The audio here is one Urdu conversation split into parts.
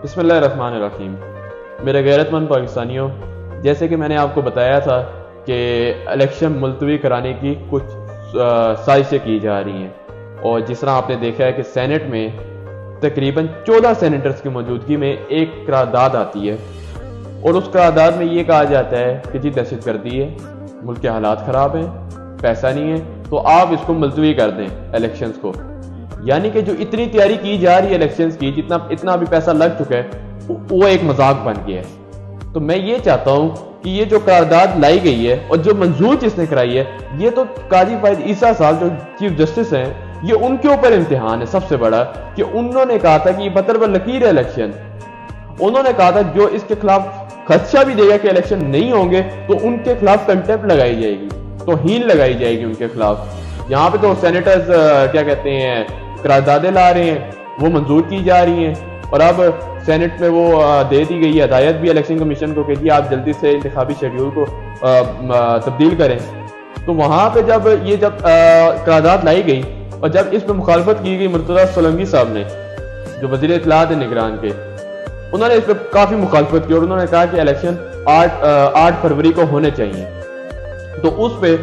بسم اللہ الرحمن الرحیم۔ میرے غیرت مند پاکستانیوں، جیسے کہ میں نے آپ کو بتایا تھا کہ الیکشن ملتوی کرانے کی کچھ سازشیں کی جا رہی ہیں، اور جس طرح آپ نے دیکھا ہے کہ سینٹ میں تقریباً 14 سینیٹرز کی موجودگی میں ایک قرارداد آتی ہے، اور اس قرارداد میں یہ کہا جاتا ہے کہ جی دہشت گردی ہے، ملک کے حالات خراب ہیں، پیسہ نہیں ہے، تو آپ اس کو ملتوی کر دیں الیکشنز کو۔ یعنی کہ جو اتنی تیاری کی جا رہی ہے الیکشنز کی، اتنا ابھی پیسہ لگ چکا ہے، وہ ایک مذاق بن گیا ہے۔ تو میں یہ چاہتا ہوں کہ یہ جو قرارداد لائی گئی ہے اور جو منظور جس نے کرائی ہے، یہ تو قاضی فائد عیسیٰ صاحب جو چیف جسٹس ہیں، یہ ان کے اوپر امتحان ہے سب سے بڑا، کہ انہوں نے کہا تھا کہ یہ بطرب لکیر ہے الیکشن۔ انہوں نے کہا تھا جو اس کے خلاف خدشہ بھی دے گا کہ الیکشن نہیں ہوں گے تو ان کے خلاف کنٹیمپٹ لگائی جائے گی، توہین لگائی جائے گی ان کے خلاف۔ یہاں پہ تو سینیٹرز کیا کہتے ہیں قراردادیں لا رہے ہیں، وہ منظور کی جا رہی ہیں، اور اب سینٹ میں وہ دے دی گئی ہدایت بھی الیکشن کمیشن کو کہ جی آپ جلدی سے انتخابی شیڈیول کو تبدیل کریں۔ تو وہاں پہ جب قرارداد لائی گئی اور جب اس پہ مخالفت کی گئی مرتضیٰ سولنگی صاحب نے، جو وزیر اطلاعات ہیں نگران کے، انہوں نے اس پہ کافی مخالفت کی اور انہوں نے کہا کہ الیکشن 8 فروری کو ہونے چاہیے۔ تو اس پہ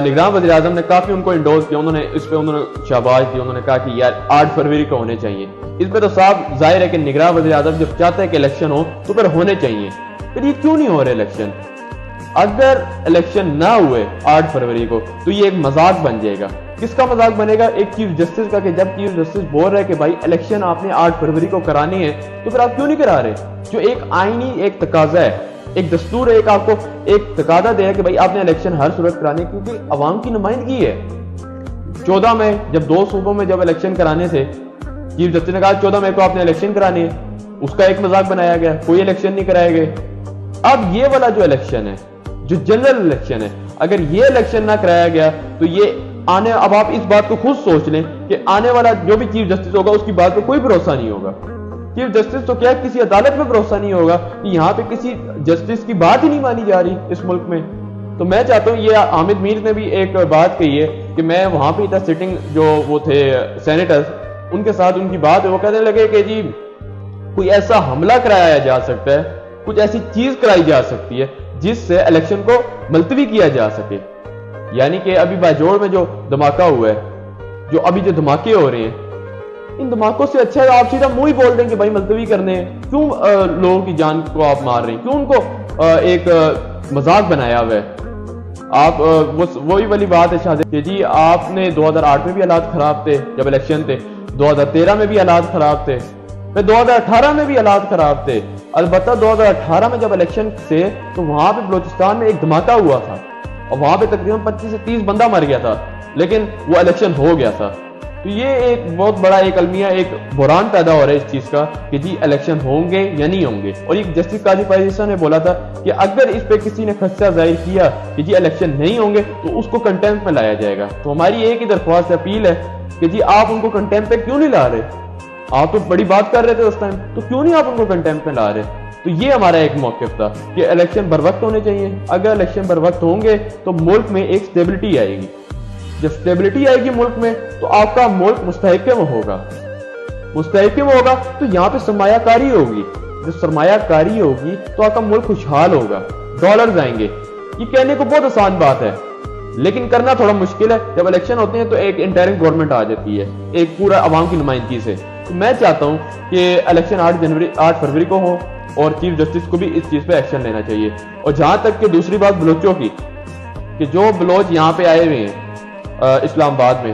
نگران وزیر اعظم نے کافی ان کو انڈورس کیا، انہوں نے شاباش دی، انہوں نے کہا کہ یار 8 فروری کو ہونے چاہیے۔ اس پہ تو صاف ظاہر ہے کہ نگران وزیر اعظم جب چاہتا ہے کہ الیکشن ہو تو پھر ہونے چاہیے۔ پھر یہ کیوں نہیں ہو رہے الیکشن؟ اگر الیکشن نہ ہوئے 8 فروری کو تو یہ ایک مذاق بن جائے گا۔ کس کا مذاق بنے گا؟ ایک چیف جسٹس کا، کہ جب چیف جسٹس بول رہا ہے کہ بھائی الیکشن آپ نے 8 فروری کو کرانی ہے تو پھر آپ کیوں نہیں کرا رہے؟ جو ایک آئینی ایک تقاضا ہے، ایک دستور ہے، ایک آپ کو ایک تقاضا دیا کہ بھائی آپ نے الیکشن ہر صورت کرانے، کیونکہ عوام کی نمائندگی ہے۔ 14 میں جب 2 صوبوں میں جب الیکشن کرانے تھے، چیف جسٹس نے کہا 14 مئی کو آپ نے الیکشن کرانے ہیں، اس کا ایک مذاق بنایا گیا، کوئی الیکشن نہیں کرائے گئے۔ اب یہ والا جو الیکشن ہے، جو جنرل الیکشن ہے، اگر یہ الیکشن نہ کرایا گیا تو یہ اب آپ اس بات کو خود سوچ لیں کہ آنے والا جو بھی چیف جسٹس ہوگا اس کی بات پہ کوئی بھروسہ نہیں ہوگا۔ چیف جسٹس تو کیا کسی عدالت میں بھروسہ نہیں ہوگا کہ یہاں پہ کسی جسٹس کی بات ہی نہیں مانی جا رہی اس ملک میں۔ تو میں چاہتا ہوں، یہ حامد میر نے بھی ایک بات کہی ہے کہ میں وہاں پہ تھا سٹنگ، جو وہ تھے سینیٹرز، ان کے ساتھ ان کی بات ہے، وہ کہنے لگے کہ جی کوئی ایسا حملہ کرایا جا سکتا ہے، کچھ ایسی چیز کرائی جا سکتی ہے جس سے الیکشن کو ملتوی کیا جا سکے۔ یعنی کہ ابھی باجوڑ میں جو دھماکہ ہوا ہے، جو ابھی جو دھماکے ہو رہے ہیں، ان دھماکوں سے اچھا ہے آپ سیدھا منہ ہی بول دیں کہ بھائی ملتوی کرنے ہیں۔ کیوں لوگوں کی جان کو آپ مار رہے ہیں؟ کیوں ان کو ایک مذاق بنایا ہوا ہے؟ آپ وہی والی بات ہے شاہد کہ جی آپ نے 2008 میں بھی حالات خراب تھے جب الیکشن تھے، 2013 میں بھی حالات خراب تھے، پھر 2018 میں بھی حالات خراب تھے۔ البتہ 2018 میں جب الیکشن تھے تو وہاں پہ بلوچستان میں ایک دھماکہ ہوا تھا اور وہاں پہ تقریباً 25 سے 30 بندہ مر گیا تھا، لیکن وہ الیکشن ہو گیا تھا۔ تو یہ ایک بہت بڑا ایک المیہ، ایک بحران پیدا ہو رہا ہے اس چیز کا کہ جی الیکشن ہوں گے یا نہیں ہوں گے۔ اور ایک جسٹس قاضی فائز عیسیٰ نے بولا تھا کہ اگر اس پہ کسی نے خدشہ ظاہر کیا کہ جی الیکشن نہیں ہوں گے تو اس کو کنٹیمپٹ میں لایا جائے گا۔ تو ہماری ایک ہی درخواست اپیل ہے کہ جی آپ ان کو کنٹیمپٹ پہ کیوں نہیں لا رہے؟ آپ تو بڑی بات کر رہے تھے اس ٹائم، تو کیوں نہیں آپ ان کو کنٹیمپٹ میں لا رہے؟ تو یہ ہمارا ایک موقف تھا کہ الیکشن بر وقت ہونے چاہیے۔ اگر الیکشن بر وقت ہوں گے تو ملک میں ایک سٹیبلٹی آئے گی۔ جب سٹیبلٹی آئے گی ملک میں تو آپ کا ملک مستحکم ہوگا۔ مستحکم ہوگا تو یہاں پہ سرمایہ کاری ہوگی۔ جب سرمایہ کاری ہوگی تو آپ کا ملک خوشحال ہوگا، ڈالرز آئیں گے۔ یہ کہنے کو بہت آسان بات ہے لیکن کرنا تھوڑا مشکل ہے۔ جب الیکشن ہوتے ہیں تو ایک انٹرنگ گورنمنٹ آ جاتی ہے ایک پورا عوام کی نمائندگی سے۔ تو میں چاہتا ہوں کہ الیکشن 8 فروری کو ہو اور چیف جسٹس کو بھی اس چیز پہ ایکشن لینا چاہیے۔ اور جہاں تک کہ دوسری بات بلوچوں کی، کہ جو بلوچ یہاں پہ آئے ہوئے ہیں اسلام آباد میں،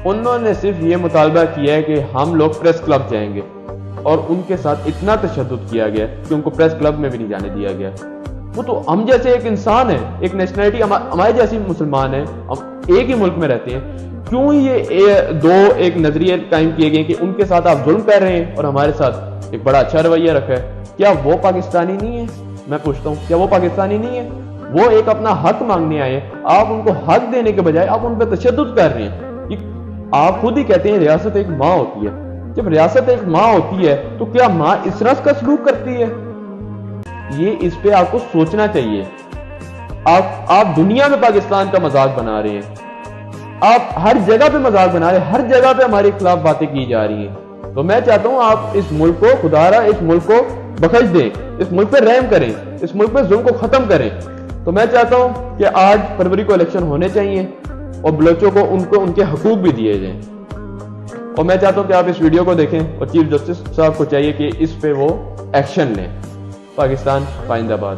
انہوں نے صرف یہ مطالبہ کیا ہے کہ ہم لوگ پریس کلب جائیں گے، اور ان کے ساتھ اتنا تشدد کیا گیا کہ ان کو پریس کلب میں بھی نہیں جانے دیا گیا۔ وہ تو ہم جیسے ایک انسان ہے، ایک نیشنلٹی ہمارے جیسی مسلمان ہیں، ہم ایک ہی ملک میں رہتے ہیں، کیوں یہ دو ایک نظریے قائم کیے گئے کہ ان کے ساتھ آپ ظلم کر رہے ہیں اور ہمارے ساتھ ایک بڑا اچھا رویہ رکھا ہے؟ کیا وہ پاکستانی نہیں ہے؟ میں پوچھتا ہوں، کیا وہ پاکستانی نہیں ہے؟ وہ ایک اپنا حق مانگنے آئے، آپ ان کو حق دینے کے بجائے آپ ان پہ تشدد کر رہے ہیں۔ آپ خود ہی کہتے ہیں ریاست ایک ماں ہوتی ہے۔ جب ریاست ایک ماں ہوتی ہے تو کیا ماں اس طرح کا سلوک کرتی ہے؟ یہ اس پہ آپ کو سوچنا چاہیے۔ آپ دنیا میں پاکستان کا مذاق بنا رہے ہیں، آپ ہر جگہ پہ مذاق بنا رہے ہیں، ہر جگہ پہ ہمارے خلاف باتیں کی جا رہی ہیں۔ تو میں چاہتا ہوں آپ اس ملک کو خدا را اس ملک کو بخش دیں, اس ملک پہ رحم کریں, اس ملک پہ ظلم کو ختم کریں. تو میں چاہتا ہوں کہ 8 فروری کو الیکشن ہونے چاہیے اور بلوچوں کو ان کے حقوق بھی دیے جائیں. اور میں چاہتا ہوں کہ آپ اس ویڈیو کو دیکھیں اور چیف جسٹس صاحب کو چاہیے کہ اس پہ وہ ایکشن لیں. پاکستان پائندہ باد.